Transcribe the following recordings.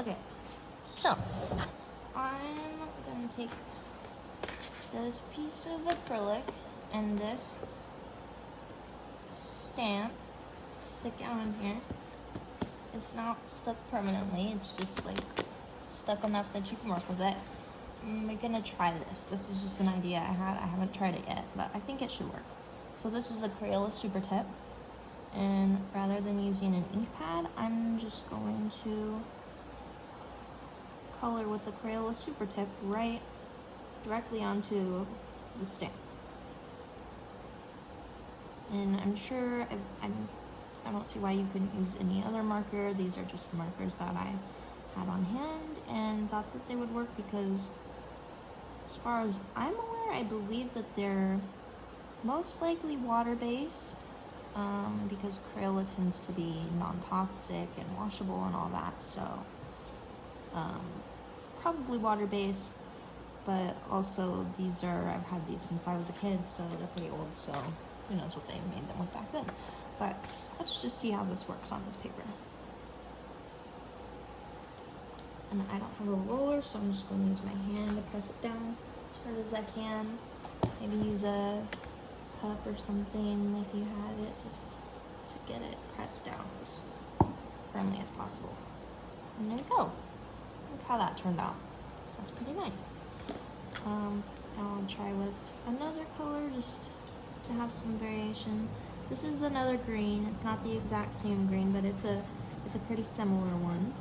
Okay, so I'm gonna take this piece of acrylic and this stamp, stick it on here. It's not stuck permanently, it's just like stuck enough that you can work with it. I'm gonna try this. This is just an idea I had. I haven't tried it yet, but I think it should work. So this is a Crayola SuperTip, and rather than using an ink pad, I'm just going to color with the Crayola SuperTip right directly onto the stamp. And I'm sure I don't see why you couldn't use any other marker. These are just the markers that I had on hand and thought that they would work because, as far as I'm aware, I believe that they're most likely water-based because Crayola tends to be non-toxic and washable and all that. So probably water-based, but also I've had these since I was a kid, so they're pretty old, so who knows what they made them with back then. But let's just see how this works on this paper. And I don't have a roller, so I'm just going to use my hand to press it down as hard as I can. Maybe use a cup or something if you have it, just to get it pressed down as firmly as possible. And there we go. Look how that turned out. That's pretty nice. I'll try with another color just to have some variation. This is another green. It's not the exact same green, but it's a pretty similar one.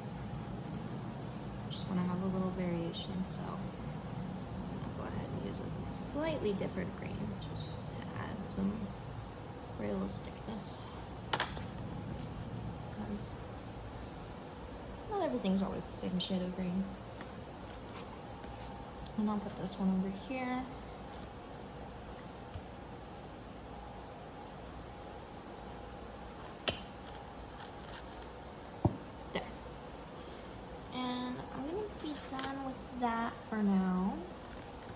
Just want to have a little variation, so I'm gonna go ahead and use a slightly different green just to add some realisticness, because not everything's always the same shade of green. And I'll put this one over here. There. And I'm gonna be done with that for now,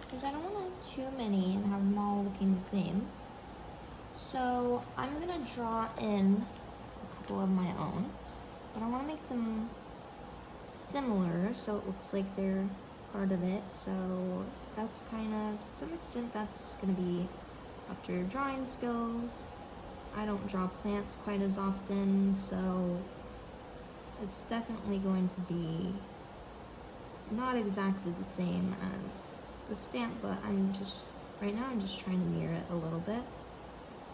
because I don't want to have too many and have them all looking the same. So I'm gonna draw in a couple of my own, but I want to make them similar so it looks like they're part of it. So that's kind of, to some extent, that's going to be up to your drawing skills. I don't draw plants quite as often, so it's definitely going to be not exactly the same as the stamp, but right now I'm just trying to mirror it a little bit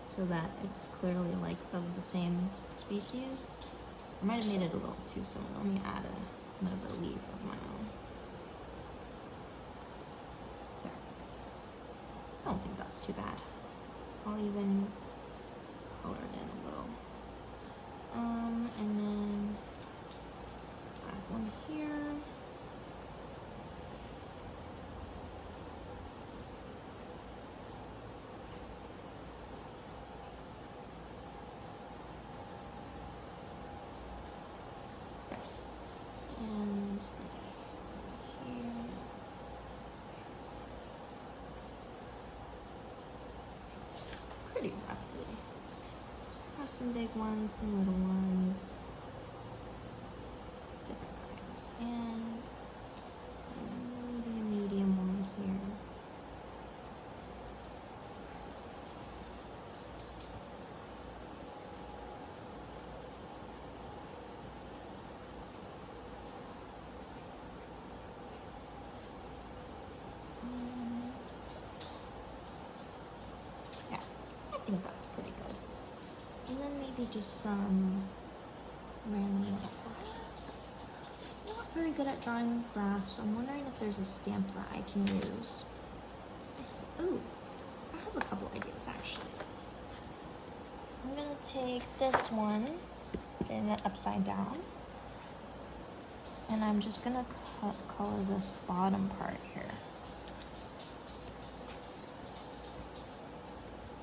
so that it's clearly like of the same species. I might have made it a little too similar. Let me add another leaf of my own. There. I don't think that's too bad. I'll even color it in a little. And then add one here. And here. Pretty roughly. Have some big ones, some little ones, different kinds, and maybe a medium one here. Yeah, I think that's pretty good. And then maybe just some random grass. I'm not very good at drawing grass, so I'm wondering if there's a stamp that I can use. Ooh, I have a couple ideas actually. I'm gonna take this one, turn it upside down, and I'm just gonna color this bottom part here.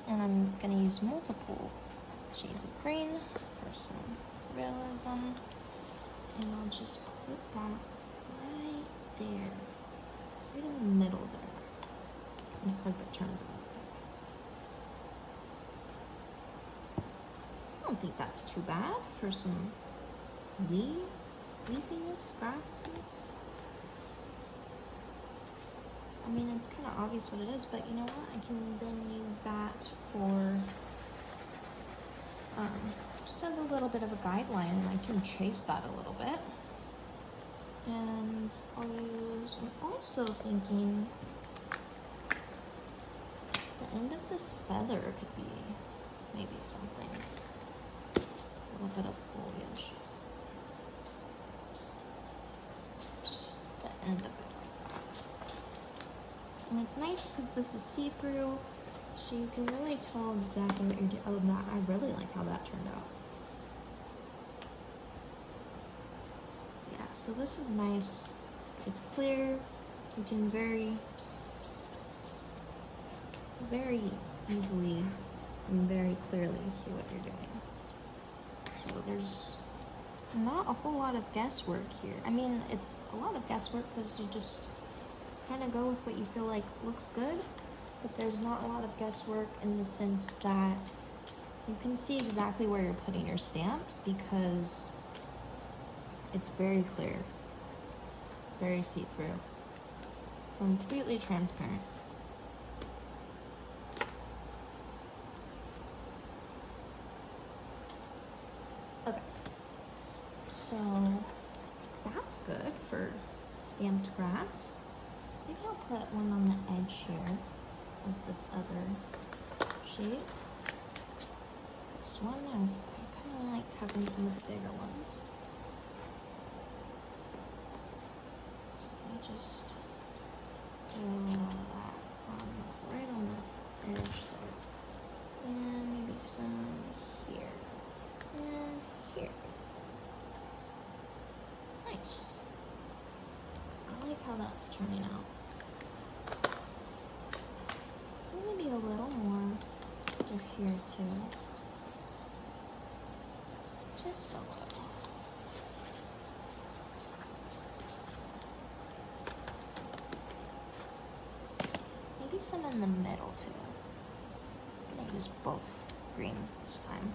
And I'm gonna use multiple shades of green for some realism, and I'll just put that right there, right in the middle there, and hope it turns out okay. I don't think that's too bad for some leaves. leafiness, grasses. I mean, it's kind of obvious what it is, but you know what? I can then use that for just as a little bit of a guideline, and I can trace that a little bit. And I'm also thinking the end of this feather could be maybe something. A little bit of foliage. Just the end of it like that. And it's nice because this is see-through, so you can really tell exactly what you're doing. Oh, that, I really like how that turned out. Yeah, so this is nice. It's clear. You can very easily and very clearly see what you're doing. So there's not a whole lot of guesswork here. I mean, it's a lot of guesswork because you just kind of go with what you feel like looks good, but there's not a lot of guesswork in the sense that you can see exactly where you're putting your stamp because it's very clear, very see-through, completely transparent. Okay, so I think that's good for stamped grass. Maybe I'll put one on the edge here of this other shape. This one, I kind of like having some of the bigger ones. So let me just do that right on the edge there. And maybe some here. And here. Nice. I like how that's turning out. Maybe a little more to here too. Just a little. Maybe some in the middle too. I'm gonna use both greens this time.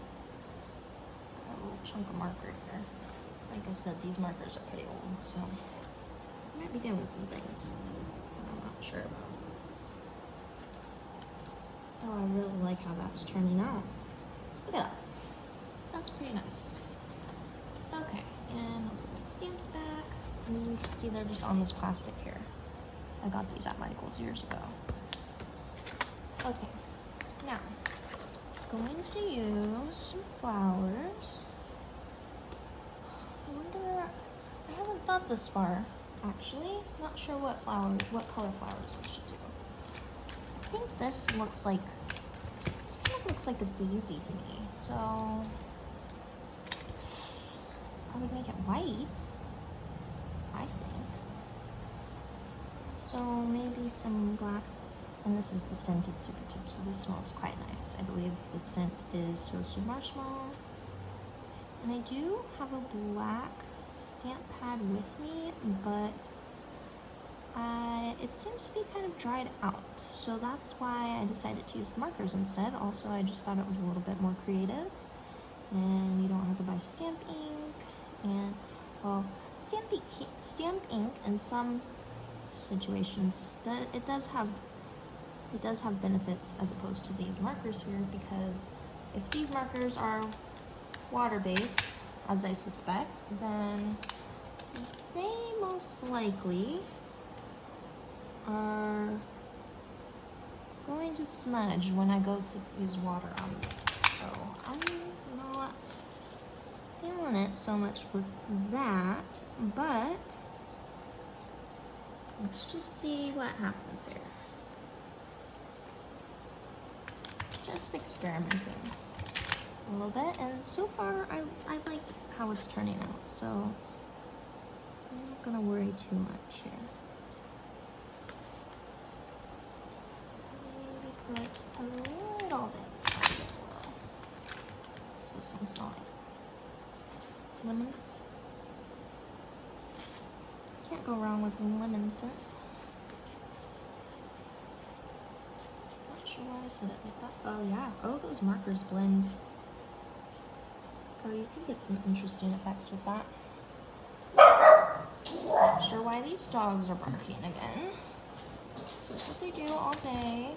Got a little chunk of marker here. Like I said, these markers are pretty old, so I might be doing some things that I'm not sure about. Oh, I really like how that's turning out. Look at that. That's pretty nice. Okay, and I'll put my stamps back. And you can see they're just on this plastic here. I got these at Michael's years ago. Okay, now, going to use some flowers. I wonder, I haven't thought this far, actually. Not sure what color flowers I should do. I think this kind of looks like a daisy to me, so I would make it white, I think. So maybe some black, and this is the scented SuperTips, so this smells quite nice. I believe the scent is toasted marshmallow. And I do have a black stamp pad with me, but it seems to be kind of dried out. So that's why I decided to use the markers instead. Also, I just thought it was a little bit more creative. And you don't have to buy stamp ink. And, well, stamp ink in some situations, it does have benefits as opposed to these markers here, because if these markers are water-based, as I suspect, then they most likely are going to smudge when I go to use water on this. So I'm not feeling it so much with that, but let's just see what happens here. Just experimenting a little bit, and so far I like how it's turning out, so I'm not gonna worry too much here. Maybe put a little bit. What's this one smell like? Lemon? Can't go wrong with lemon scent. Not sure why I said it like that. Oh yeah, oh those markers blend. Oh, you can get some interesting effects with that. Not sure why these dogs are barking again. This is what they do all day.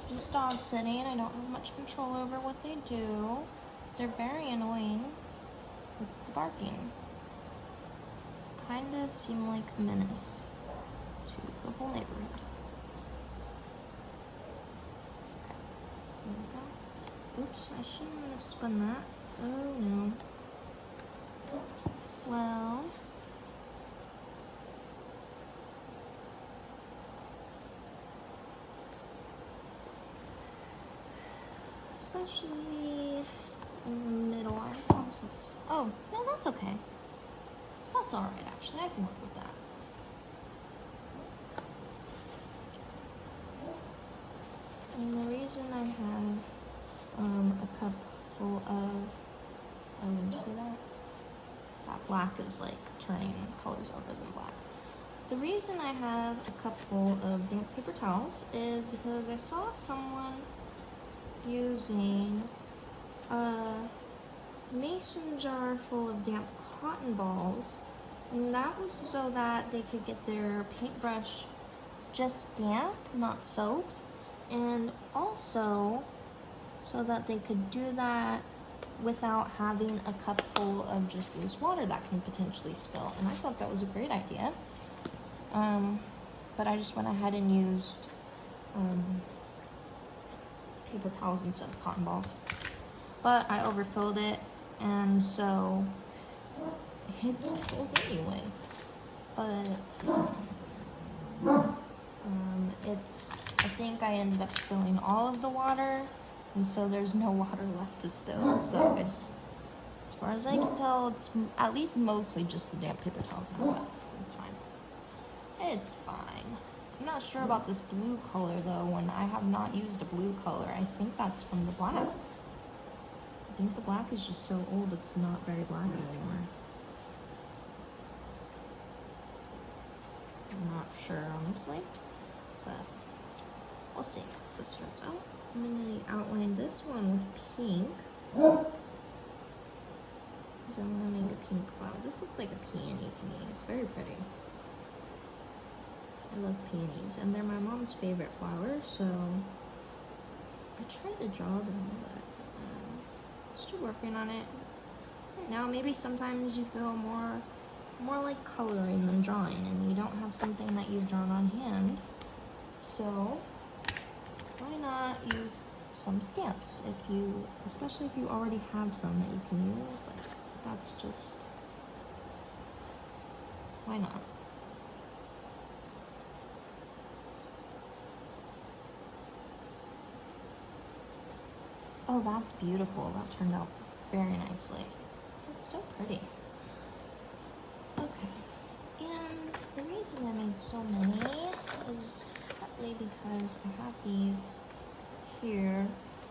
Just dog sitting. I don't have much control over what they do. They're very annoying with the barking. Kind of seem like a menace to the whole neighborhood. Okay, like that. Oops, I shouldn't have spun that. Oh no. Well, especially in the middle. Oh, no, that's okay. That's all right, actually. I can work with that. And the reason I have a cup full of, did you see that? That black is like turning colors over than black. The reason I have a cup full of damp paper towels is because I saw someone using a mason jar full of damp cotton balls, and that was so that they could get their paintbrush just damp, not soaked, and also so that they could do that without having a cup full of just loose water that can potentially spill. And I thought that was a great idea. But I just went ahead and used paper towels instead of cotton balls. But I overfilled it, and so it's cold anyway. But I think I ended up spilling all of the water, and so there's no water left to spill. So it's, as far as I can tell, it's at least mostly just the damp paper towels now, but it's fine. It's fine. I'm not sure about this blue color though, when I have not used a blue color. I think that's from the black. I think the black is just so old it's not very black anymore. I'm not sure, honestly, but we'll see how this turns out. I'm going to outline this one with pink. So I'm going to make a pink flower. This looks like a peony to me. It's very pretty. I love peonies, and they're my mom's favorite flower, so I tried to draw them, but still working on it. Right now, maybe sometimes you feel more like coloring than drawing, and you don't have something that you've drawn on hand, so why not use some stamps especially if you already have some that you can use. Like, that's just, why not? Oh, that's beautiful. That turned out very nicely. That's so pretty. Okay, and the reason I made so many is partly because I have these here.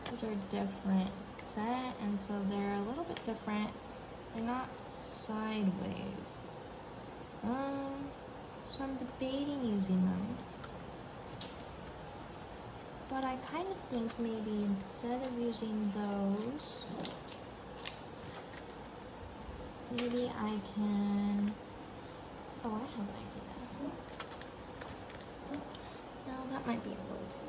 These are a different set, and so they're a little bit different. They're not sideways. So I'm debating using them. But I kind of think maybe instead of using those, maybe I can, oh, I have an idea. No, that might be a little tough.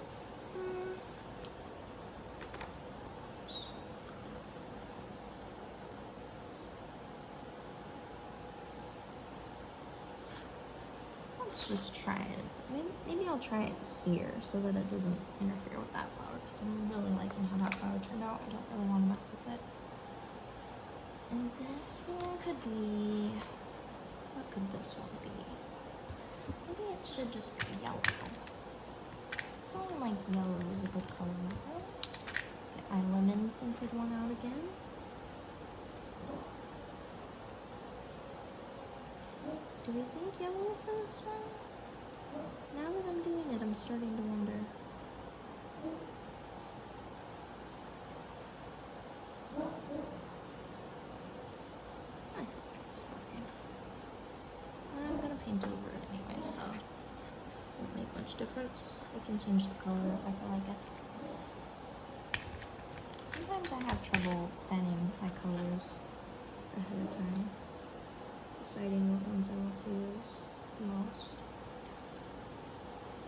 Let's just try it. So maybe I'll try it here so that it doesn't interfere with that flower, because I'm really liking how that flower turned out. I don't really want to mess with it. And this one could be, what could this one be? Maybe it should just be yellow. Feeling like yellow is a good color. Get my lemon scented one out again. Do we think yellow for this one? Now that I'm doing it, I'm starting to wonder. I think it's fine. I'm gonna paint over it anyway, so it won't make much difference. I can change the color if I feel like it. Sometimes I have trouble planning my colors ahead of time. deciding what ones I want to use the most.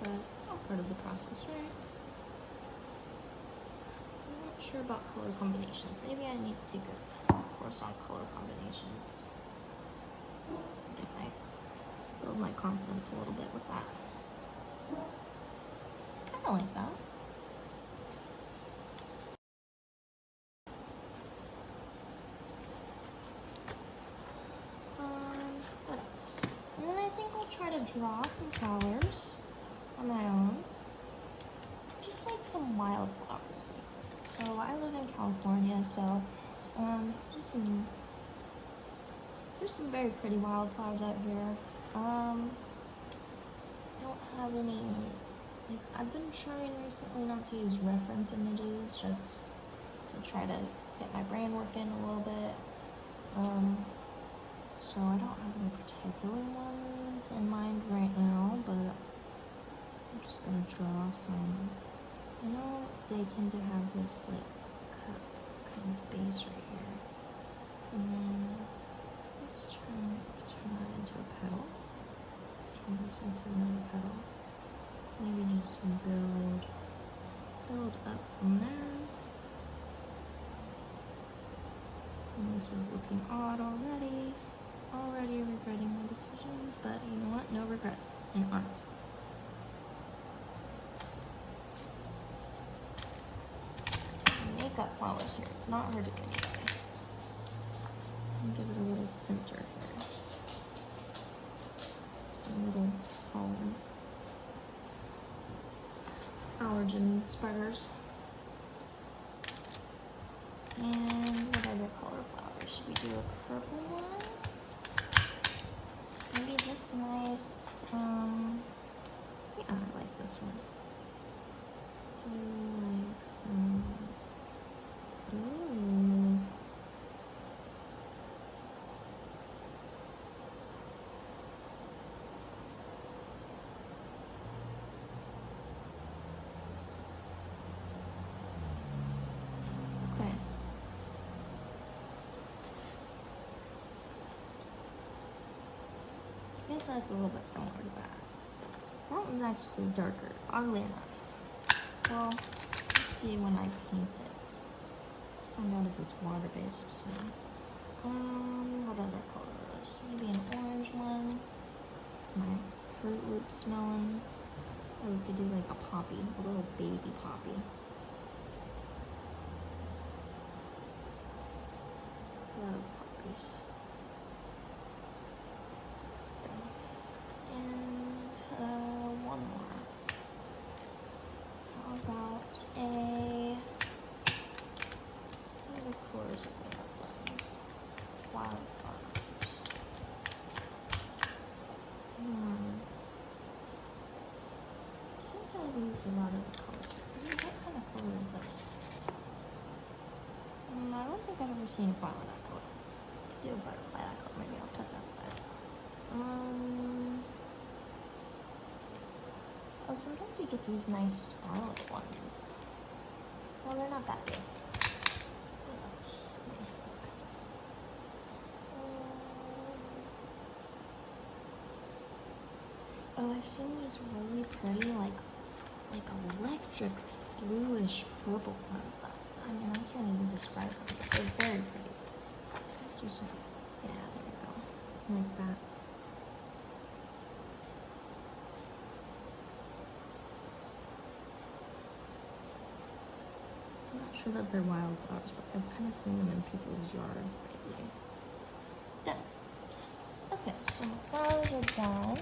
But it's all part of the process, right? I'm not sure about color combinations. Maybe I need to take a course on color combinations. Build my confidence a little bit with that. I kind of like that. What else? And then I think I'll try to draw some flowers on my own. Just like some wildflowers. So I live in California, so there's some very pretty wildflowers out here. I don't have any, like, I've been trying recently not to use reference images, just to try to get my brain working a little bit. So I don't have any particular ones in mind right now, but I'm just gonna draw some. You know, they tend to have this like cup kind of base right here, and then let's turn that into a petal. Let's turn this into another petal. Maybe just build up from there. And this is looking odd already. Already regretting my decisions, but you know what? No regrets in art. Makeup flowers here. It's not hurting anybody. Give it a little center here. Some little pollens. Allergen spreaders. And what other color flowers? Should we do a purple one? Maybe this nice, yeah, I like this one. Do like some, ooh. Okay. I guess that's a little bit similar to that. That one's actually darker, oddly enough. Well, we'll see when I paint it. Let's find out if it's water-based soon. What other colors? Maybe an orange one. My Fruit Loop smelling. Oh, we could do like a poppy, a little baby poppy. Love poppies. And one more. How about what other colors have we not done? Wildflowers. Sometimes I use a lot of the colors. What kind of color is this? I don't think I've ever seen a flower that color. I could do a butterfly that color. Maybe I'll set that aside. Oh, sometimes you get these nice scarlet ones. Well, they're not that big. What else? Let me think. Oh, I've seen these really pretty, like electric bluish purple ones that, I mean, I can't even describe them, but they're very pretty. Let's do some, yeah, there we go. Something like that. I'm not sure that they're wildflowers, but I've kind of seen them in people's yards lately. Done. Okay, so my flowers are done.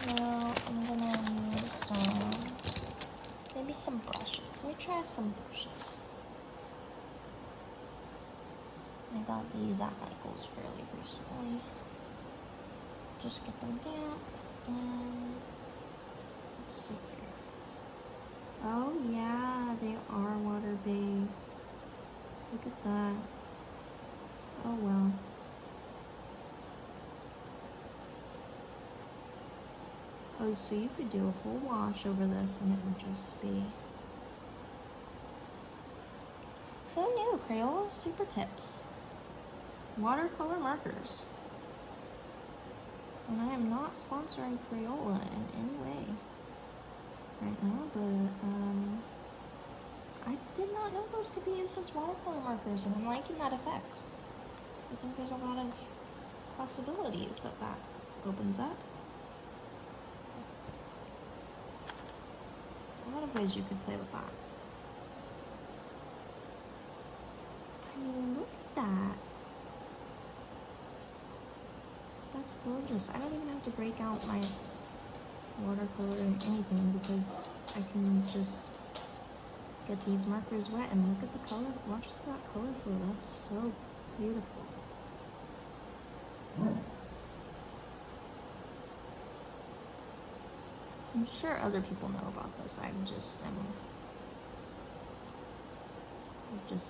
Now I'm gonna use maybe some brushes. Let me try some brushes. I got these at Michael's fairly recently. Just get them damp and let's see here. Oh yeah, they are water-based. Look at that. Oh well. Oh, so you could do a whole wash over this and it would just be... Who knew? Crayola SuperTips. Watercolor markers. And I am not sponsoring Crayola in any way right now, but I did not know those could be used as watercolor markers, and I'm liking that effect. I think there's a lot of possibilities that opens up. A lot of ways you could play with that. I mean, look at that. That's gorgeous. I don't even have to break out my watercolor or anything because I can just get these markers wet and look at the color. Watch that color flow. That's so beautiful. I'm sure other people know about this. I've just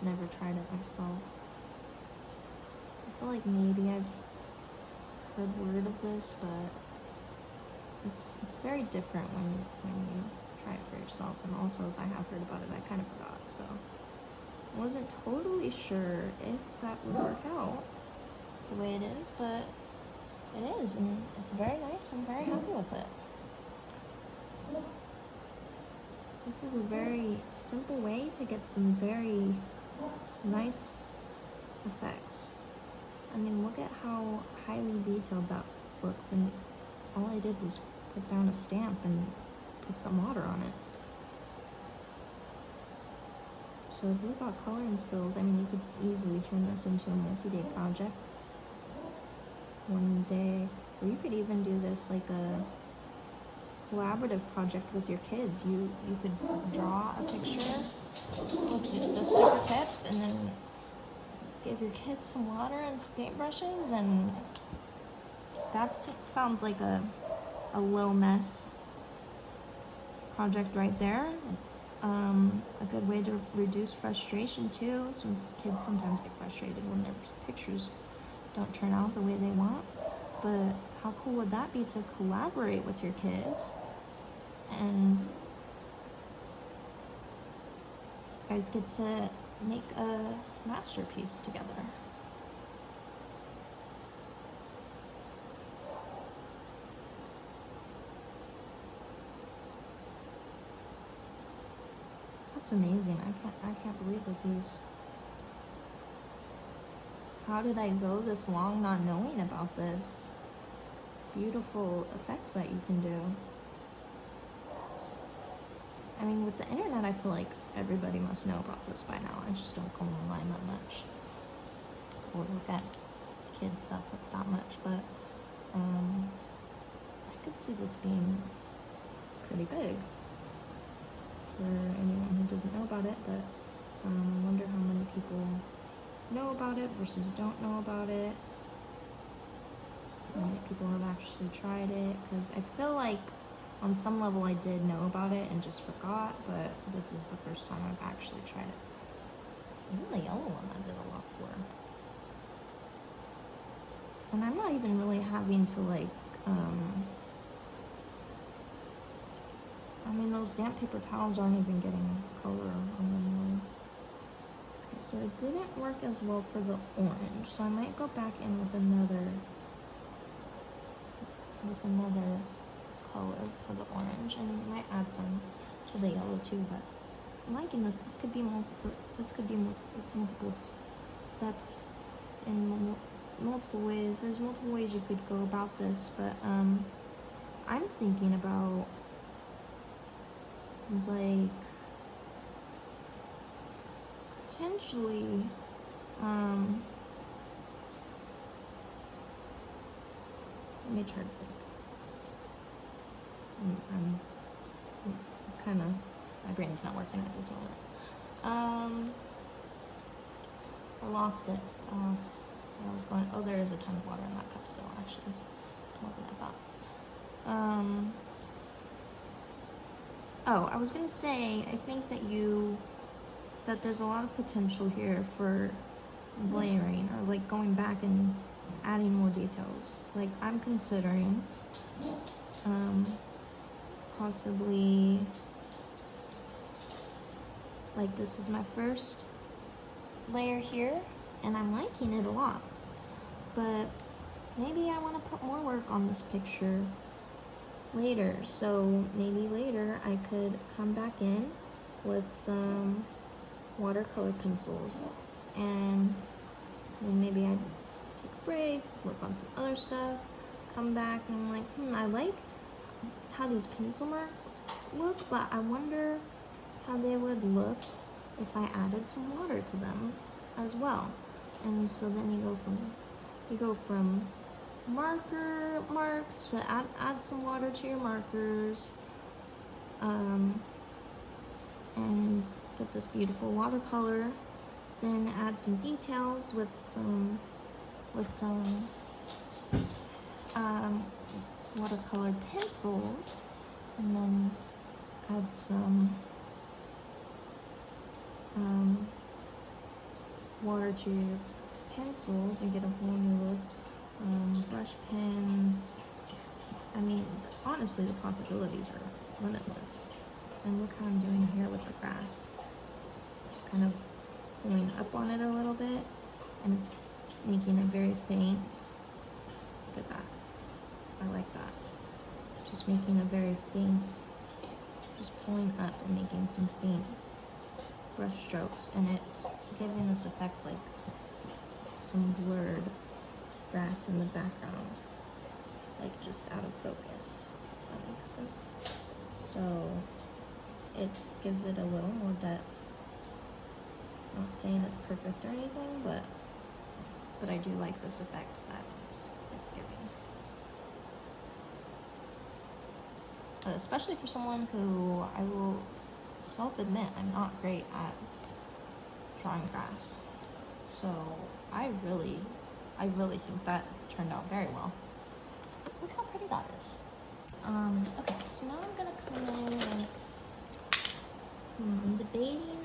never tried it myself. I feel like maybe I've heard word of this, but it's very different when you try it for yourself. And also, if I have heard about it, I kind of forgot. So I wasn't totally sure if that would work out the way it is, but it is, and it's very nice. I'm very happy with it. This is a very simple way to get some very nice effects. I mean, look at how highly detailed that looks, and all I did was put down a stamp and put some water on it. So if you've got coloring skills, I mean, you could easily turn this into a multi-day project. One day, or you could even do this like a collaborative project with your kids. You could draw a picture with the SuperTips and then give your kids some water and some paintbrushes, and that sounds like a low mess project right there. A good way to reduce frustration too, since kids sometimes get frustrated when their pictures don't turn out the way they want. But how cool would that be to collaborate with your kids and you guys get to make a masterpiece together? That's amazing. I can't believe that these. How did I go this long not knowing about this beautiful effect that you can do? I mean, with the internet, I feel like everybody must know about this by now. I just don't go online that much or look at kids stuff that much, but I could see this being pretty big for anyone who doesn't know about it, but I wonder how many people know about it versus don't know about it. How many people have actually tried it, because I feel like on some level I did know about it and just forgot, but this is the first time I've actually tried it. Even the yellow one I did a lot for. And I'm not even really having to like, I mean, those damp paper towels aren't even getting color on them really. Okay, so it didn't work as well for the orange, so I might go back in with another color for the orange, and you might add some to the yellow too. But I'm liking this. This could be multiple steps in multiple ways. There's multiple ways you could go about this, but I'm thinking about like potentially let me try to think. I'm kind of, my brain's not working at this moment. I lost it. I lost where I was going. Oh, there is a ton of water in that cup still, actually. More than I thought. Oh, I was gonna say, I think that there's a lot of potential here for layering, or like going back and adding more details. Like, I'm considering possibly, like, this is my first layer here and I'm liking it a lot, but maybe I want to put more work on this picture later. So maybe later I could come back in with some watercolor pencils, and then maybe I'd take a break, work on some other stuff, come back, and I'm like, I like how these pencil marks look, but I wonder how they would look if I added some water to them as well. And so then you go from marks to add some water to your markers, and get this beautiful watercolor. Then add some details with some watercolor pencils, and then add some water to your pencils and get a whole new look. Brush pens. I mean, honestly, the possibilities are limitless. And look how I'm doing here with the grass. Just kind of pulling up on it a little bit, and it's making it very faint. Look at that. I like that. Just making a very faint, just pulling up and making some faint brush strokes, and it's giving this effect like some blurred grass in the background, like just out of focus, if that makes sense. So it gives it a little more depth. Not saying it's perfect or anything, but I do like this effect that it's giving. Especially for someone who, I will self-admit, I'm not great at drawing grass. So I really think that turned out very well. Look how pretty that is. Okay, so now I'm gonna come in with, I'm debating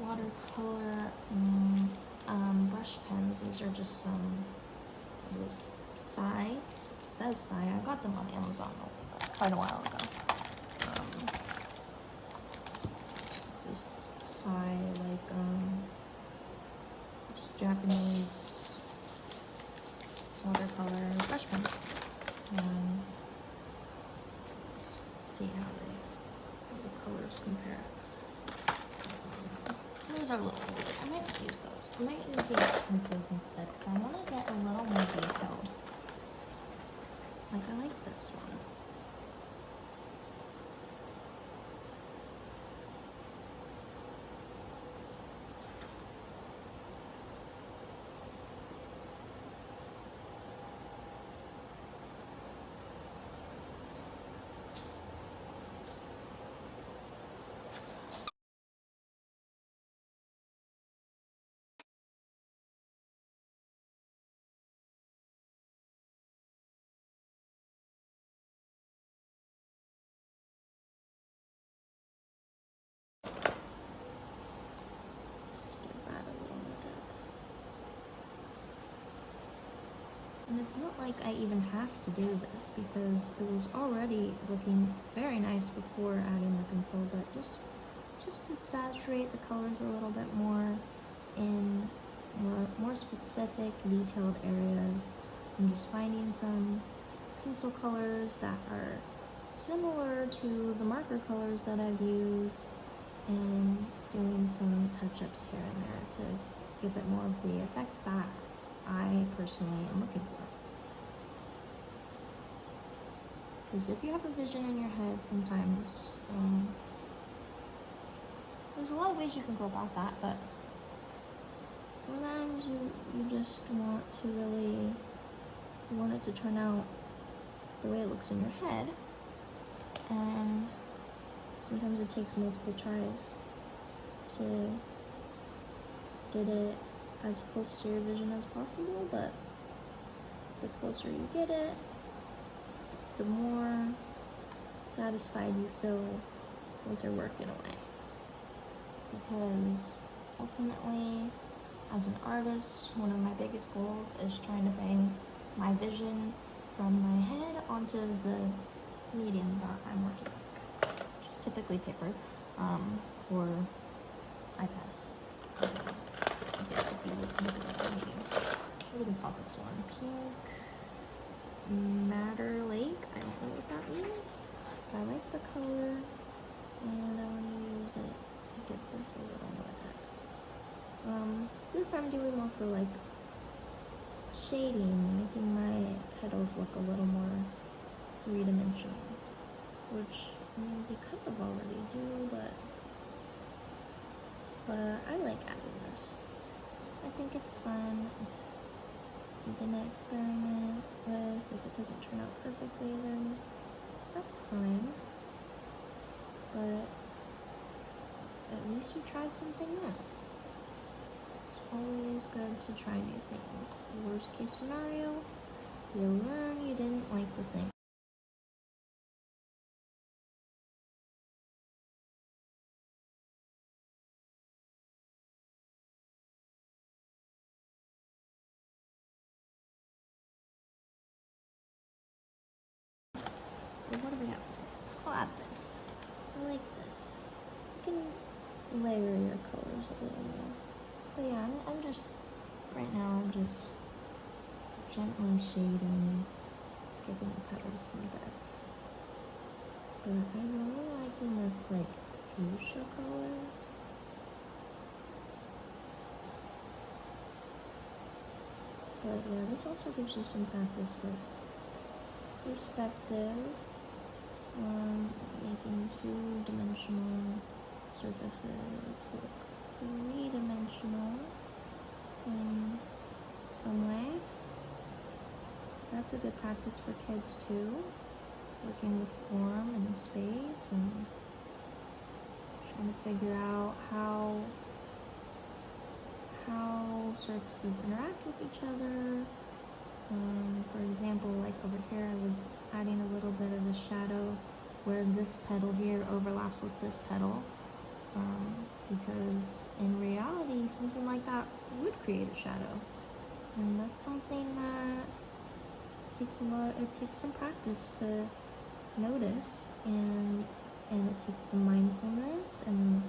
watercolor brush pens. These are just some, this Sai, it says Sai, I got them on Amazon quite a while ago. This Sai, like, just Japanese watercolor brush pens. Let's see how the colors compare. Those are a little older. I might not use those. I might use these pencils instead, because I want to get a little more detailed. Like, I like this one. And it's not like I even have to do this, because it was already looking very nice before adding the pencil, but just to saturate the colors a little bit more in more specific, detailed areas. I'm just finding some pencil colors that are similar to the marker colors that I've used, and doing some touch-ups here and there to give it more of the effect that I personally am looking for. Because if you have a vision in your head, sometimes there's a lot of ways you can go about that, but sometimes you just want to really, you want it to turn out the way it looks in your head, and sometimes it takes multiple tries to get it as close to your vision as possible, but the closer you get it, the more satisfied you feel with your work in a way. Because ultimately, as an artist, one of my biggest goals is trying to bring my vision from my head onto the medium that I'm working with, which is typically paper or iPad. I guess if you would consider that a medium. what do we call this one? Pink Matter Lake. I don't know what that means, but I like the color, and I want to use it to get this a little more dead. This I'm doing more for like shading, making my petals look a little more three-dimensional, which, I mean, they kind of already do, but I like adding this. I think it's fun. It's something to experiment with. If it doesn't turn out perfectly, then that's fine. But at least you tried something new. It's always good to try new things. Worst case scenario, you learn you didn't like the thing. But what do we have? I'll add this. I like this. You can layer your colors a little more. But yeah, I'm just, right now I'm just gently shading, giving the petals some depth. But I'm really liking this like fuchsia color. But yeah, this also gives you some practice with perspective, making two-dimensional surfaces look three-dimensional in some way. That's a good practice for kids too, working with form and space and trying to figure out how surfaces interact with each other. For example, like over here I was adding a little bit of a shadow where this petal here overlaps with this petal, because in reality something like that would create a shadow, and that's something that it takes some practice to notice, and it takes some mindfulness and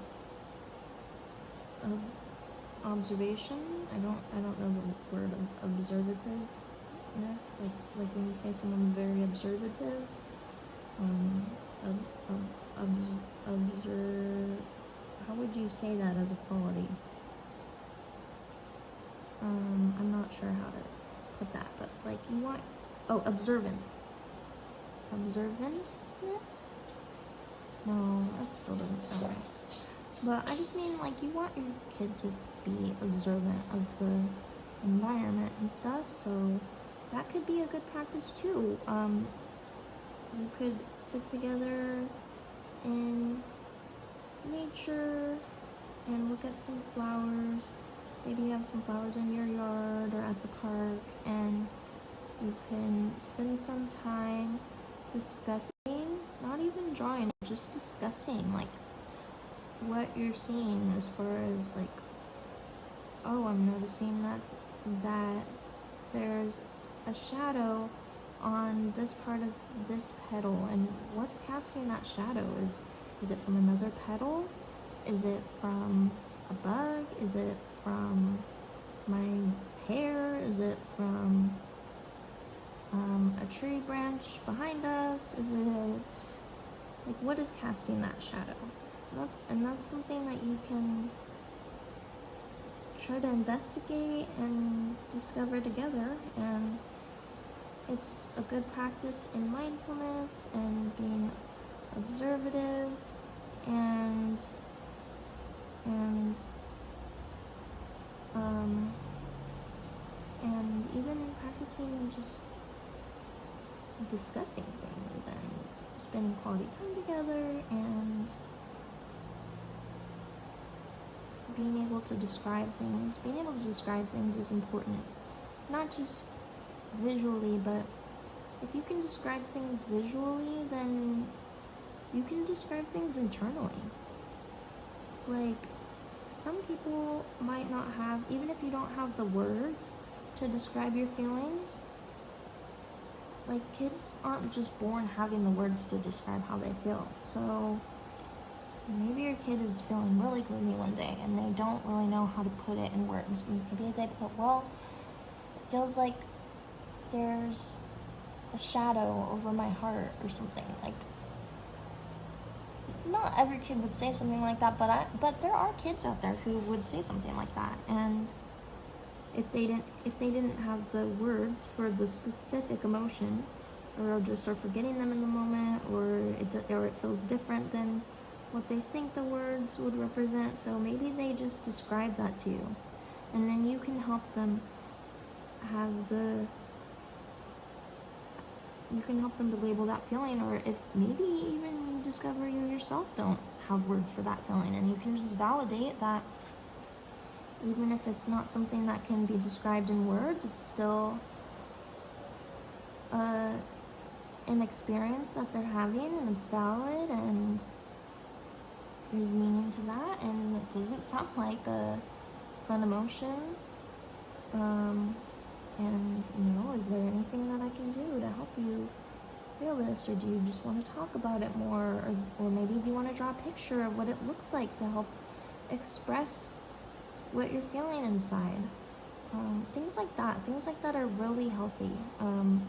observation. I don't know the word observativeness, like when you say someone's very observative, how would you say that as a quality? I'm not sure how to put that, but like you want, observantness? No, that still doesn't sound right. But I just mean like you want your kid to be observant of the environment and stuff, so that could be a good practice too. You could sit together in nature and look at some flowers. Maybe you have some flowers in your yard or at the park, and you can spend some time discussing, not even drawing, just discussing like what you're seeing as far as like, oh, I'm noticing that there's a shadow on this part of this petal, and what's casting that shadow? Is it from another petal? Is it from a bug? Is it from my hair? Is it from a tree branch behind us? Is it like, what is casting that shadow? That's something that you can try to investigate and discover together, and it's a good practice in mindfulness and being observative and even practicing just discussing things and spending quality time together and being able to describe things. Being able to describe things is important, not just visually, but if you can describe things visually, then you can describe things internally. Like, some people might not have, even if you don't have the words to describe your feelings, like, kids aren't just born having the words to describe how they feel. So maybe your kid is feeling really gloomy one day and they don't really know how to put it in words. Maybe they put, well, feels like there's a shadow over my heart or something. Like, not every kid would say something like that, but there are kids out there who would say something like that. And if they didn't have the words for the specific emotion, or just are forgetting them in the moment, or it feels different than what they think the words would represent, so maybe they just describe that to you, and then you can help them to label that feeling, or if maybe even you discover you yourself don't have words for that feeling, and you can just validate that even if it's not something that can be described in words, it's still an experience that they're having, and it's valid, and there's meaning to that, and it doesn't sound like a fun emotion. And is there anything that I can do to help you feel this, or do you just want to talk about it more, or maybe do you want to draw a picture of what it looks like to help express what you're feeling inside? Things like that are really healthy,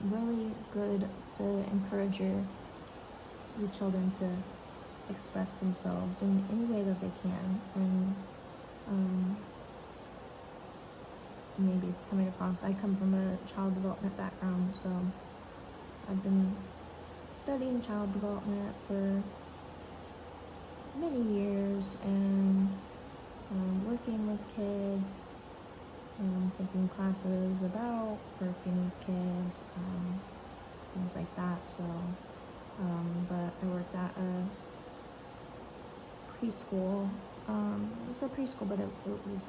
really good to encourage your children to express themselves in any way that they can. And maybe it's coming across, I come from a child development background, so I've been studying child development for many years, and working with kids, taking classes about working with kids, things like that. So, but I worked at a preschool. It was a preschool, but I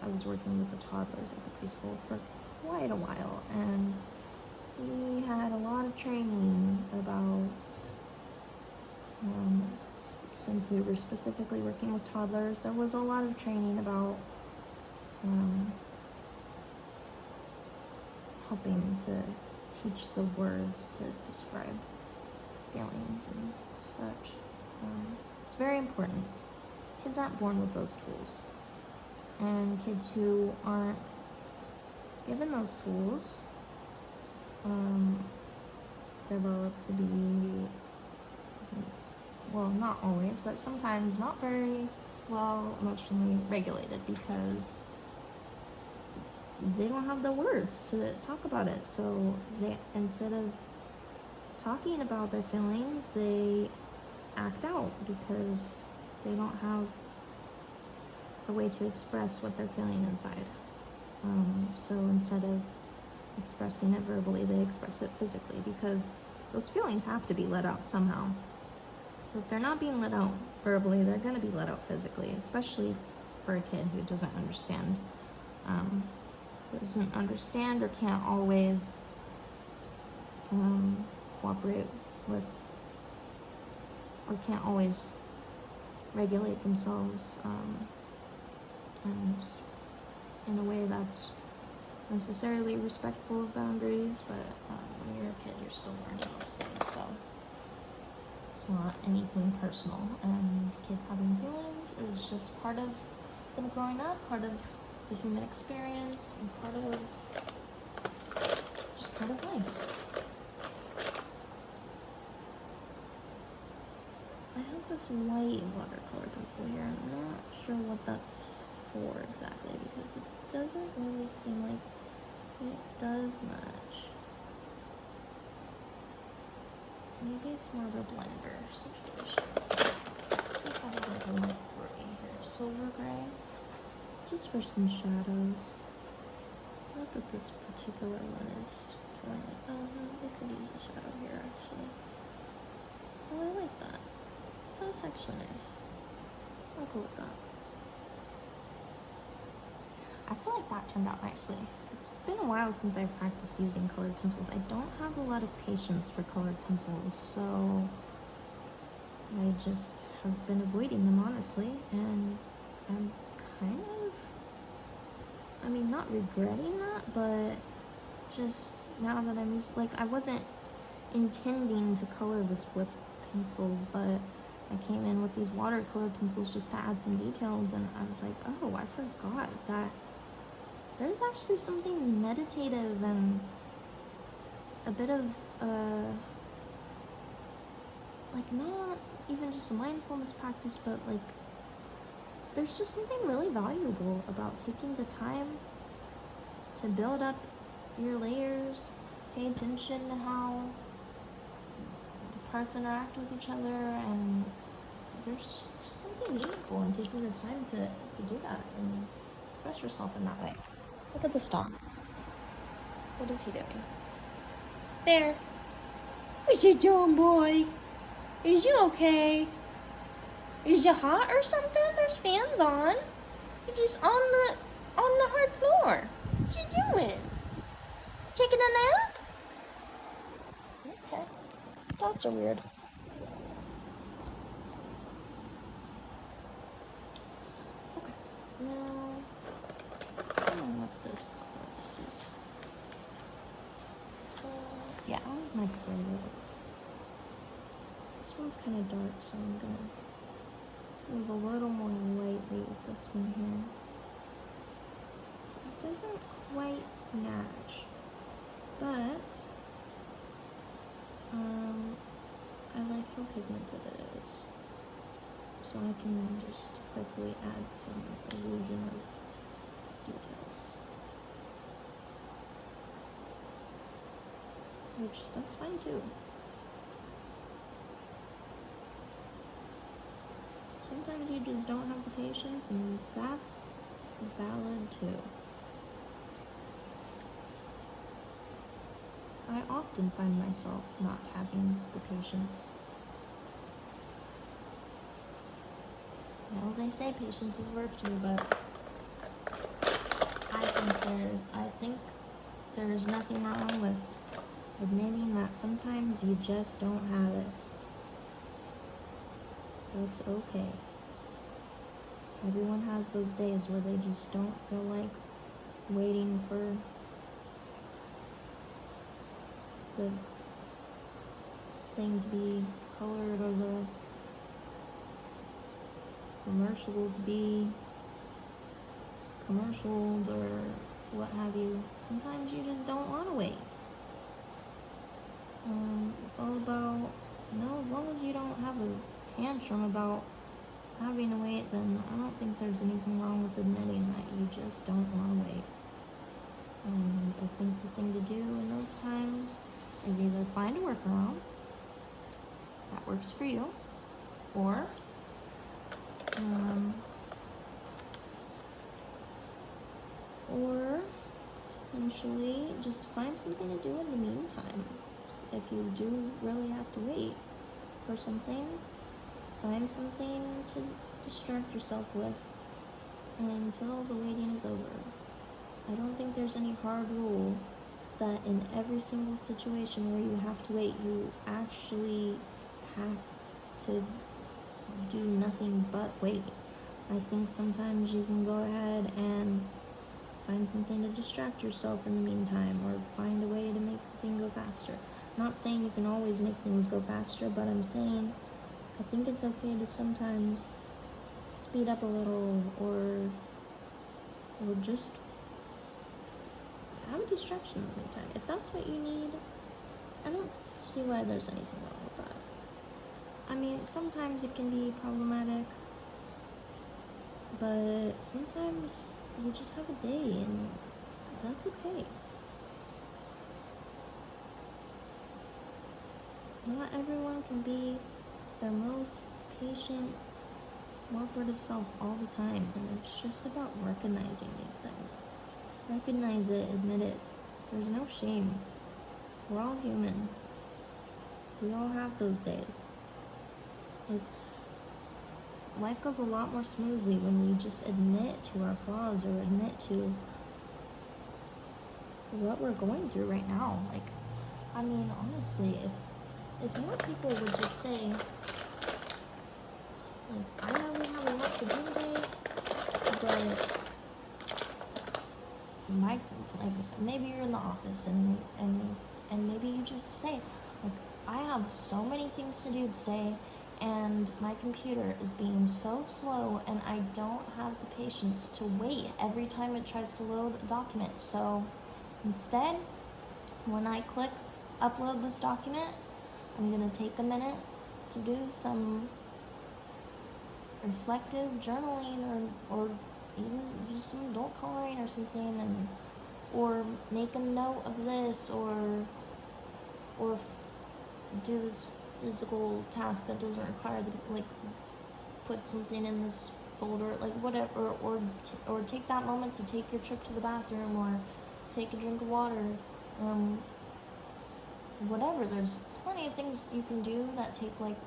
was working with the toddlers at the preschool for quite a while, and we had a lot of training about, since we were specifically working with toddlers, there was a lot of training about helping to teach the words to describe feelings and such. It's very important. Kids aren't born with those tools, and kids who aren't given those tools develop to be, well, not always, but sometimes not very well emotionally regulated, because they don't have the words to talk about it. So they, instead of talking about their feelings, they act out because they don't have a way to express what they're feeling inside. So instead of expressing it verbally, they express it physically, because those feelings have to be let out somehow. So if they're not being let out verbally, they're going to be let out physically, especially for a kid who doesn't understand or can't always cooperate with, or can't always regulate themselves and in a way that's necessarily respectful of boundaries. But when you're a kid, you're still learning those things, so it's not anything personal. And kids having feelings is just part of them growing up, part of the human experience, and part of life. I have this white watercolor pencil here. I'm not sure what that's for exactly, because it doesn't really seem like it does much. Maybe it's more of a blender situation. Let's see if I have like a light gray here. Silver gray. Just for some shadows. Not that this particular one is feeling like, oh no, they could use a shadow here actually. Oh, I like that. That's actually nice. I'll go with that. I feel like that turned out nicely. It's been a while since I've practiced using colored pencils. I don't have a lot of patience for colored pencils, so I just have been avoiding them, honestly, and I'm kind of, I mean, not regretting that, but just now that I'm used, like, I wasn't intending to color this with pencils, but I came in with these watercolor pencils just to add some details, and I was like, oh, I forgot that there's actually something meditative and a bit of like not even just a mindfulness practice, but like there's just something really valuable about taking the time to build up your layers, pay attention to how the parts interact with each other, and there's just something meaningful in taking the time to do that and express yourself in that way. Look at this dog. What is he doing? Bear. What's you doing, boy? Is you okay? Is you hot or something? There's fans on. You're just on the hard floor. What you doing? Taking a nap? Okay. Dogs are weird. Okay. Now, I don't know what this color this is. Yeah, I like my graded. This one's kind of dark, so I'm gonna move a little more lightly with this one here. So it doesn't quite match, but I like how pigmented it is. So I can just quickly add some illusion of details. Which, that's fine too. Sometimes you just don't have the patience, and that's valid too. I often find myself not having the patience. Well, they say patience is virtue, but I think there's nothing wrong with admitting that sometimes you just don't have it. It's okay. Everyone has those days where they just don't feel like waiting for the thing to be colored or the commercial to be commercialed or what have you. Sometimes you just don't want to wait. It's all about, as long as you don't have a tantrum about having to wait, then I don't think there's anything wrong with admitting that you just don't want to wait. And I think the thing to do in those times is either find a workaround that works for you, or potentially just find something to do in the meantime. So if you do really have to wait for something, find something to distract yourself with until the waiting is over. I don't think there's any hard rule that in every single situation where you have to wait, you actually have to do nothing but wait. I think sometimes you can go ahead and find something to distract yourself in the meantime, or find a way to make the thing go faster. Not saying you can always make things go faster, but I'm saying I think it's okay to sometimes speed up a little, or just have a distraction in the meantime. If that's what you need, I don't see why there's anything wrong with that. I mean, sometimes it can be problematic, but sometimes you just have a day, and that's okay. Not everyone can be their most patient, cooperative self all the time, and it's just about recognizing these things. Recognize it, admit it. There's no shame. We're all human. We all have those days. Life goes a lot more smoothly when we just admit to our flaws, or admit to what we're going through right now. Like, I mean, honestly, if more people would just say, like, I know we have a lot to do today, but maybe you're in the office and maybe you just say, like, I have so many things to do today, and my computer is being so slow, and I don't have the patience to wait every time it tries to load a document. So instead, when I click upload this document, I'm gonna take a minute to do some reflective journaling or even just some adult coloring or something, and or make a note of this, or do this physical task that doesn't require like put something in this folder, like whatever, or take that moment to take your trip to the bathroom, or take a drink of water, whatever. There's plenty of things you can do that take like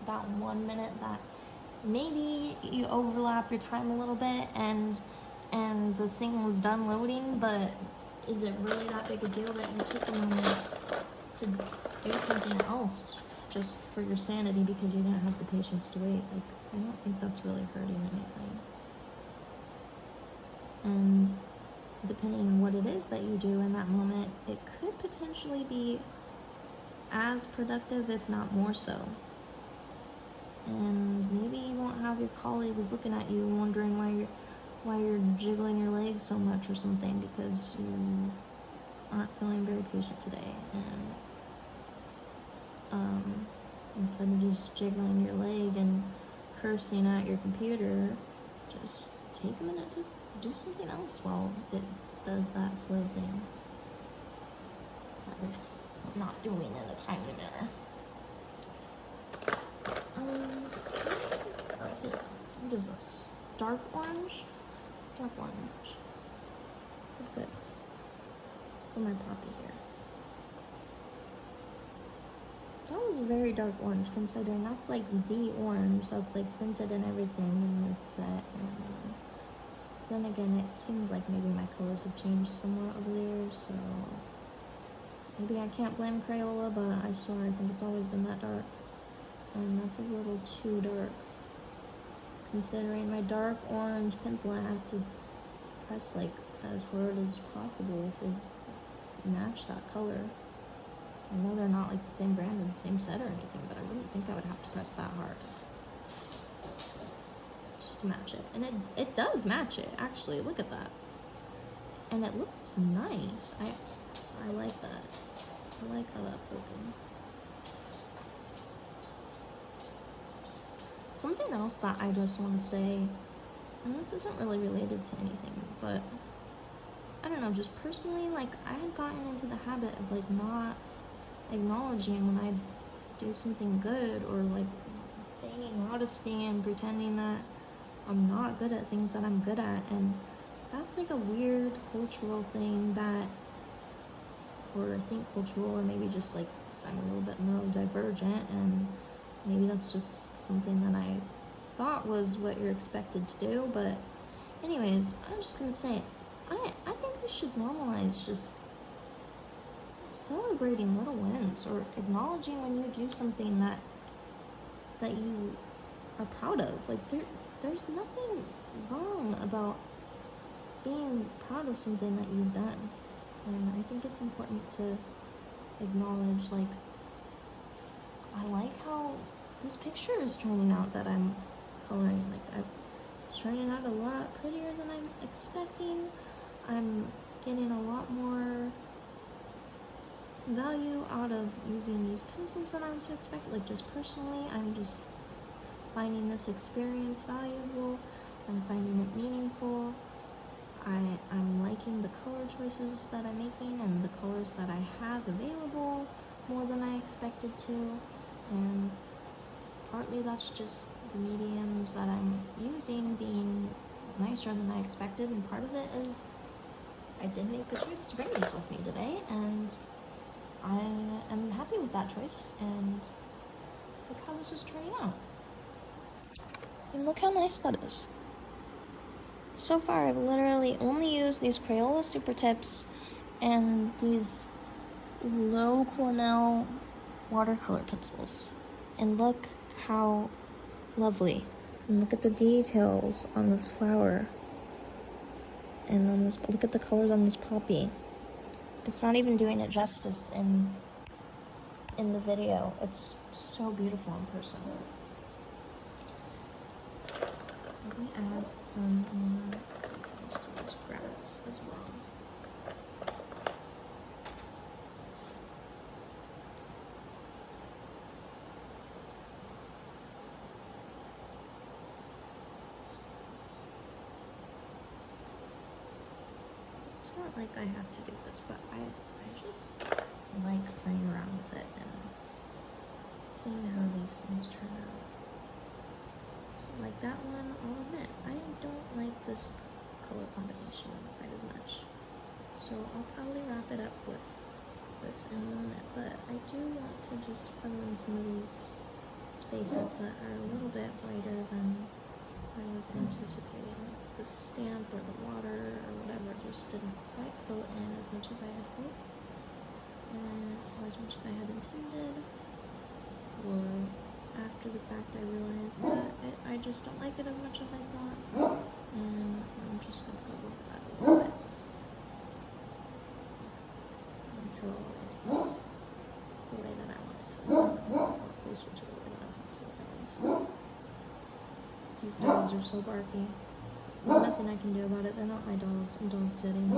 that 1 minute that maybe you overlap your time a little bit and the thing was done loading, but is it really that big a deal that you took a moment to do something else just for your sanity because you didn't have the patience to wait? Like, I don't think that's really hurting anything. And depending on what it is that you do in that moment, it could potentially be as productive, if not more so. And maybe you won't have your colleagues looking at you wondering why you're jiggling your legs so much or something, because you aren't feeling very patient today. And instead of just jiggling your leg and cursing at your computer, just take a minute to do something else while it does that slow thing that it's not doing in a timely manner. What is this? Dark orange? Dark orange. Good. For my poppy here. That was very dark orange, considering that's like the orange that's like scented and everything in this set. And then again, it seems like maybe my colors have changed somewhat over there, so maybe I can't blame Crayola, but I think it's always been that dark. And that's a little too dark. Considering my dark orange pencil, I have to press like as hard as possible to match that color. I know they're not like the same brand or the same set or anything, but I wouldn't think I would have to press that hard just to match it. And it does match it, actually. Look at that. And it looks nice. I like that. I like how that's looking. Something else that I just want to say, and this isn't really related to anything, but I don't know, just personally, like, I had gotten into the habit of like not acknowledging when I do something good, or like feigning modesty and pretending that I'm not good at things that I'm good at. And that's like a weird cultural thing that, or I think cultural, or maybe just like I'm a little bit neurodivergent, and maybe that's just something that I thought was what you're expected to do. But anyways, I'm just gonna say, I think we should normalize just celebrating little wins, or acknowledging when you do something that you are proud of. Like, there's nothing wrong about being proud of something that you've done. And I think it's important to acknowledge, like, I like how this picture is turning out that I'm coloring. Like, it's turning out a lot prettier than I'm expecting. I'm getting a lot more value out of using these pencils than I was expecting. Like, just personally, I'm just finding this experience valuable. I'm finding it meaningful. I'm liking the color choices that I'm making and the colors that I have available more than I expected to. And partly that's just the mediums that I'm using being nicer than I expected, and part of it is I did make the choice to bring these with me today, and I am happy with that choice, and look how this is turning out. And look how nice that is. So far, I've literally only used these Crayola SuperTips and these low Cornell watercolor pencils. And look how lovely. And look at the details on this flower. And on this, look at the colors on this poppy. It's not even doing it justice in the video. It's so beautiful in person. let me add some more details to this grass as well. It's not like I have to do this, but I just like playing around with it and seeing how these things turn out. Like that one, I'll admit, I don't like this color combination quite as much. So I'll probably wrap it up with this in a moment, but I do want to just fill in some of these spaces that are a little bit whiter than I was anticipating. Like the stamp or the water or whatever just didn't quite fill in as much as I had hoped, or as much as I had intended. Or after the fact I realized that I just don't like it as much as I thought, and I'm just going to go over that a little bit until it's the way that I want it to look, or closer to the way that I want it to look at least. These dogs are so barky. There's nothing I can do about it. They're not my dogs. I'm dog sitting.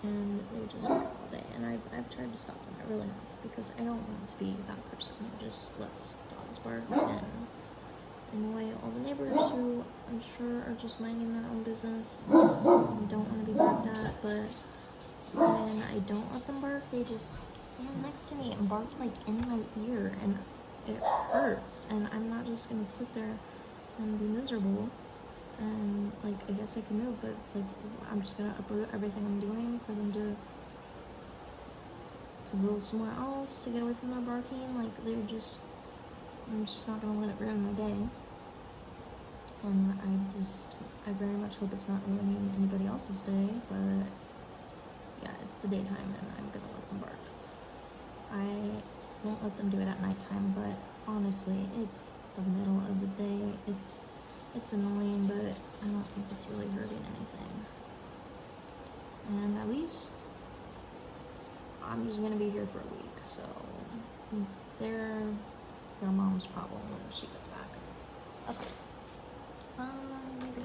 And they just bark all day. And I've tried to stop them. I really have. Because I don't want to be that person who just lets dogs bark and annoy all the neighbors who I'm sure are just minding their own business and don't want to be barked at. But when I don't let them bark, they just stand next to me and bark like in my ear. And it hurts. And I'm not just going to sit there and be miserable. And like, I guess I can move, but it's like, I'm just going to uproot everything I'm doing for them to go somewhere else, to get away from their barking. Like, I'm just not gonna let it ruin my day. And I very much hope it's not ruining anybody else's day, but yeah, it's the daytime and I'm gonna let them bark. I won't let them do it at nighttime, but honestly, it's the middle of the day. It's annoying, but I don't think it's really hurting anything. And at least I'm just gonna be here for a week, so they're mom's problem when she gets back. Okay. Maybe.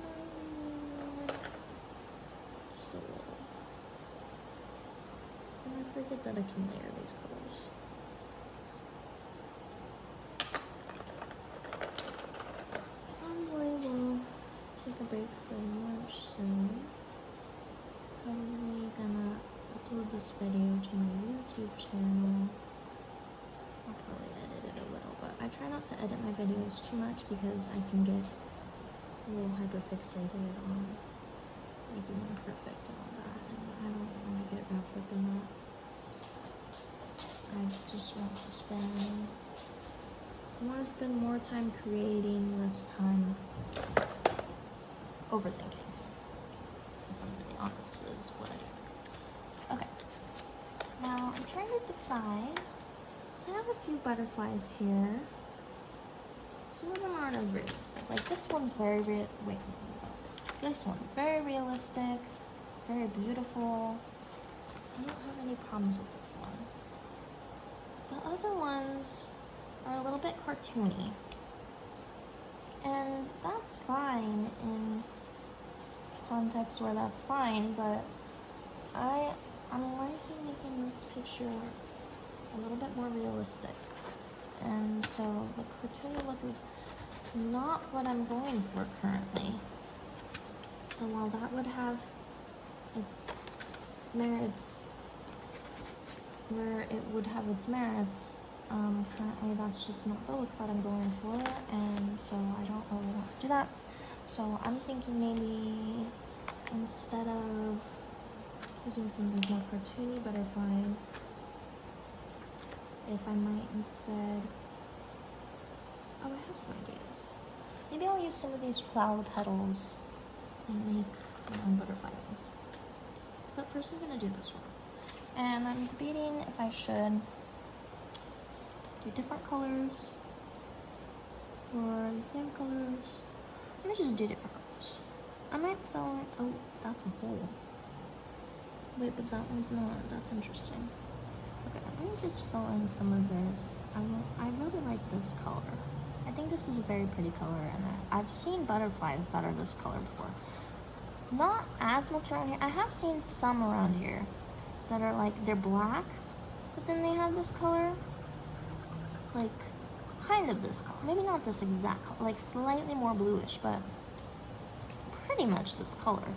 No. Just a little. And I forget that I can layer these colors. Probably will take a break for lunch soon. Probably gonna upload this video to my YouTube channel. I'll probably edit it a little, but I try not to edit my videos too much because I can get a little hyperfixated on making them perfect and all that, and I don't want to get wrapped up in that. I just want to spend more time creating, less time overthinking. Honest is what I do. Okay. Now I'm trying to decide. So I have a few butterflies here. Some of them aren't as realistic. Like this one's this one, very realistic, very beautiful. I don't have any problems with this one. The other ones are a little bit cartoony. And that's fine in context where that's fine, but I'm liking making this picture a little bit more realistic, and so the cartoony look is not what I'm going for currently. So while that would have its merits, where it would have its merits, currently that's just not the look that I'm going for, and so I don't really want to do that. So I'm thinking maybe instead of using some of these more cartoony butterflies, if I might instead, I have some ideas. Maybe I'll use some of these flower petals and make my own butterfly wings. But first I'm gonna do this one. And I'm debating if I should do different colors or the same colors. I'm gonna just do different colors. I might fill in, oh, that's a hole. Wait, but that one's not, that's interesting. Okay, let me just fill in some of this. I really like this color. I think this is a very pretty color, and I've seen butterflies that are this color before. Not as much around here. I have seen some around here that are like, they're black, but then they have this color, like kind of this color. Maybe not this exact color, like slightly more bluish, but pretty much this color.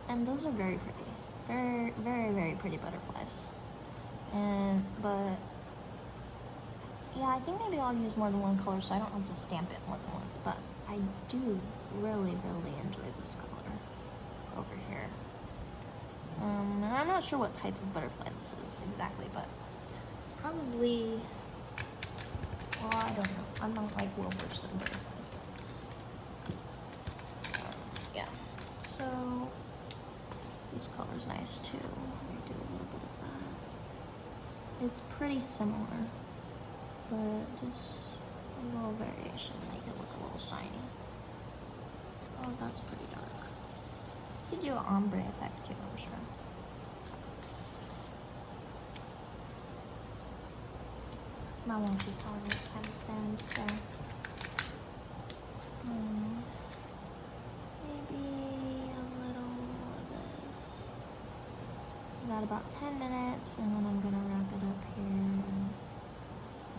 And those are very pretty. Very, very, very pretty butterflies. But yeah, I think maybe I'll use more than one color so I don't have to stamp it more than once, but I do really, really enjoy this color over here. And I'm not sure what type of butterfly this is exactly, but it's probably, well, I don't know. I'm not like well versed in butterflies, but yeah. So this color's nice too. Let me do a little bit of that. It's pretty similar, but just a little variation, make it look a little shiny. Oh, that's pretty dark. You could do an ombre effect too, I'm sure. My watch is telling me it's time to stand, so maybe a little of this. We got about 10 minutes, and then I'm gonna wrap it up here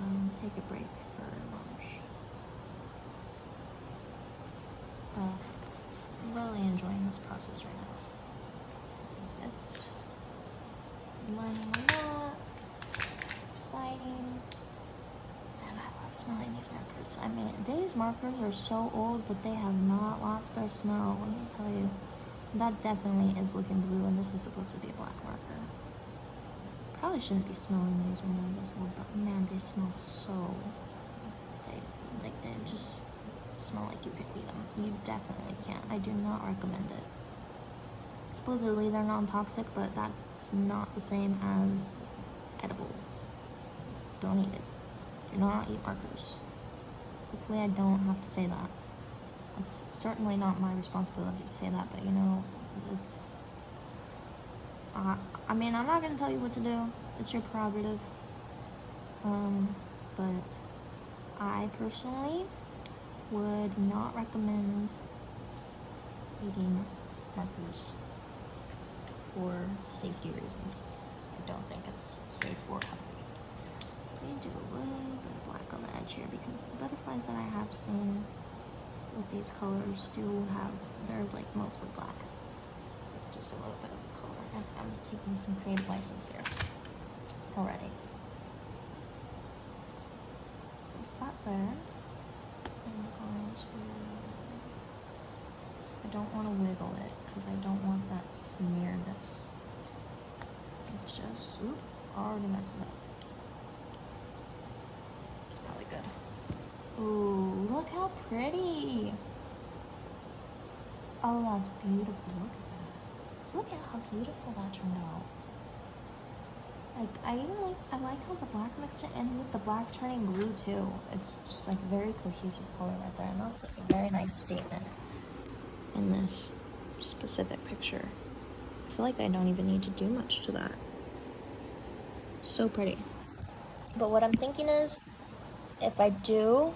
and take a break for lunch. I'm really enjoying this process right now. It's learning a lot. It's exciting. And I love smelling these markers. I mean, these markers are so old, but they have not lost their smell. Let me tell you, that definitely is looking blue, and this is supposed to be a black marker. Probably shouldn't be smelling these when they're this old, but man, they smell so. They just smell like you could eat them. You definitely can't. I do not recommend it. Supposedly they're non-toxic, but that's not the same as edible. Don't eat it. Do not eat markers. Hopefully I don't have to say that. It's certainly not my responsibility to say that, but you know, it's... I mean, I'm not going to tell you what to do. It's your prerogative. But I personally would not recommend eating markers for safety reasons. I don't think it's safe or healthy. Let me do a little bit of black on the edge here because the butterflies that I have seen with these colors they're like mostly black with just a little bit of the color. And I'm taking some creative license here already. Place that there. I don't want to wiggle it because I don't want that smearness. Just, already messing up. It's probably good. Ooh, look how pretty. Oh, that's beautiful. Look at that. Look at how beautiful that turned out. Like, I like how the black mixed it in with the black turning blue too. It's just like a very cohesive color right there, and that's like a very nice statement in this specific picture. I feel like I don't even need to do much to that. So pretty. But what I'm thinking is, if I do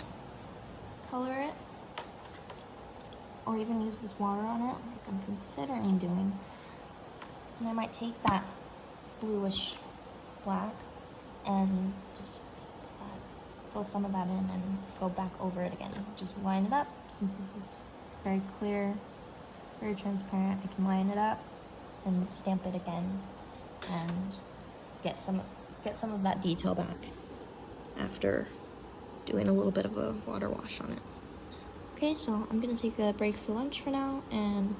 color it, or even use this water on it, like I'm considering doing, and I might take that bluish black and just fill some of that in and go back over it again. Just line it up. Since this is very clear, very transparent, I can line it up and stamp it again and get some of that detail back after doing a little bit of a water wash on it. Okay, so I'm gonna take a break for lunch for now, and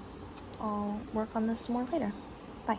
I'll work on this some more later. Bye.